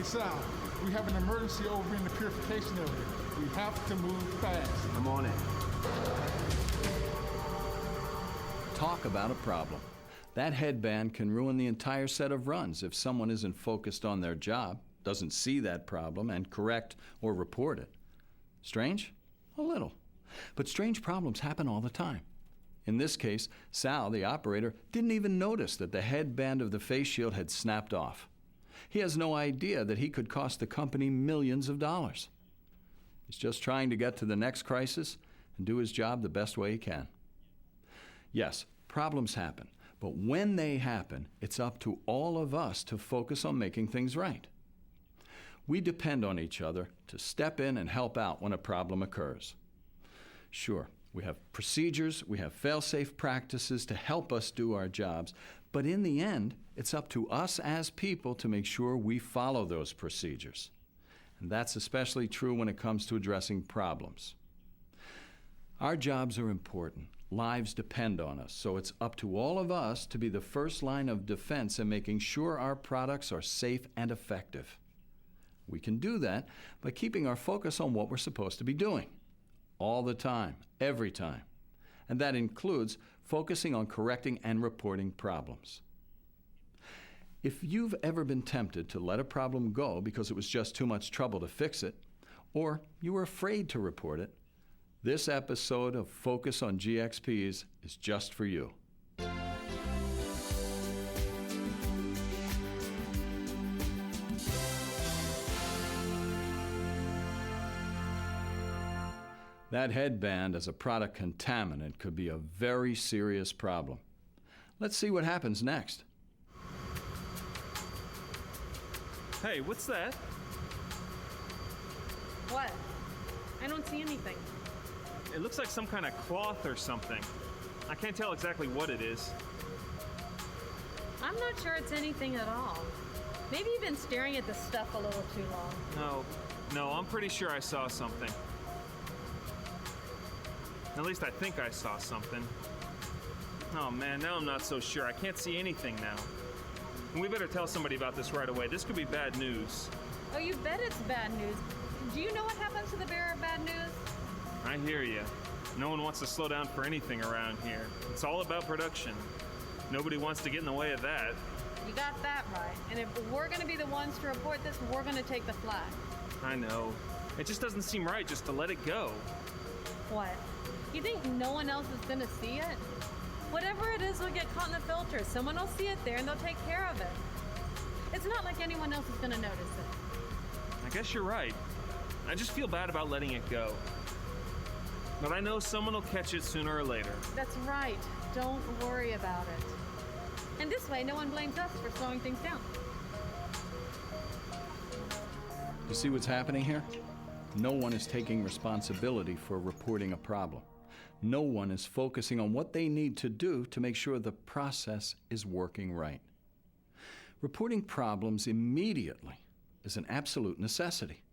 Hey Sal, we have an emergency over in the purification area. We have to move fast. I'm on it. Talk about a problem. That headband can ruin the entire set of runs if someone isn't focused on their job, doesn't see that problem, and correct or report it. Strange? A little. But strange problems happen all the time. In this case, Sal, the operator, didn't even notice that the headband of the face shield had snapped off. He has no idea that he could cost the company millions of dollars. He's just trying to get to the next crisis and do his job the best way he can. Yes, problems happen. But when they happen, it's up to all of us to focus on making things right. We depend on each other to step in and help out when a problem occurs. Sure, we have procedures, we have fail-safe practices to help us do our jobs, but in the end, it's up to us as people to make sure we follow those procedures. And that's especially true when it comes to addressing problems. Our jobs are important. Lives depend on us, so it's up to all of us to be the first line of defense in making sure our products are safe and effective. We can do that by keeping our focus on what we're supposed to be doing, all the time, every time. And that includes focusing on correcting and reporting problems. If you've ever been tempted to let a problem go because it was just too much trouble to fix it, or you were afraid to report it, this episode of Focus on GXPs is just for you. That headband as a product contaminant could be a very serious problem. Let's see what happens next. Hey, what's that? What? I don't see anything. It looks like some kind of cloth or something. I can't tell exactly what it is. I'm not sure it's anything at all. Maybe you've been staring at this stuff a little too long. No, I'm pretty sure I saw something. At least I think I saw something. Oh man, now I'm not so sure. I can't see anything now. We better tell somebody about this right away. This could be bad news. Oh, you bet it's bad news. Do you know what happens to the bearer of bad news? I hear you. No one wants to slow down for anything around here. It's all about production. Nobody wants to get in the way of that. You got that right. And if we're going to be the ones to report this, we're going to take the flag. I know. It just doesn't seem right just to let it go. What? You think no one else is going to see it? Whatever it is will get caught in the filter. Someone will see it there and they'll take care of it. It's not like anyone else is going to notice it. I guess you're right. I just feel bad about letting it go. But I know someone will catch it sooner or later. That's right. Don't worry about it. And this way, no one blames us for slowing things down. You see what's happening here? No one is taking responsibility for reporting a problem. No one is focusing on what they need to do to make sure the process is working right. Reporting problems immediately is an absolute necessity.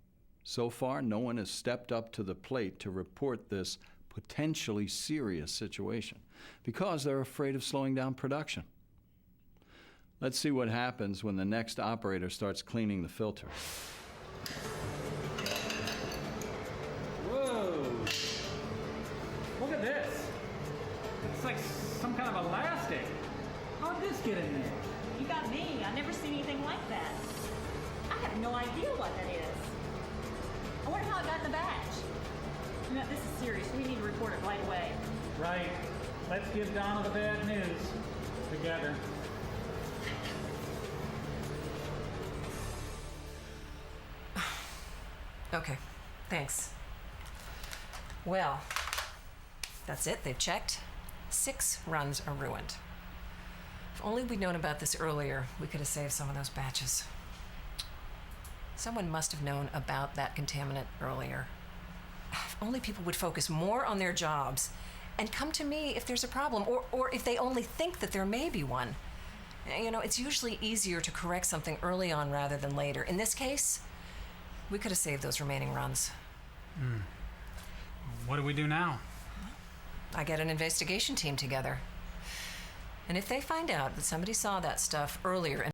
So far, no one has stepped up to the plate to report this potentially serious situation because they're afraid of slowing down production. Let's see what happens when the next operator starts cleaning the filter. Whoa! Look at this. It's like some kind of elastic. How'd this get in there? You got me. I've never seen anything like that. I have no idea what that is. I wonder how it got in the batch. No, this is serious. We need to report it right away. Right. Let's give Donna the bad news. Together. Okay, thanks. Well, that's it. They've checked. 6 runs are ruined. If only we'd known about this earlier, we could have saved some of those batches. Someone must have known about that contaminant earlier. If only people would focus more on their jobs and come to me if there's a problem, or if they only think that there may be one. You know, it's usually easier to correct something early on rather than later. In this case, we could have saved those remaining runs. What do we do now? I get an investigation team together. And if they find out that somebody saw that stuff earlier and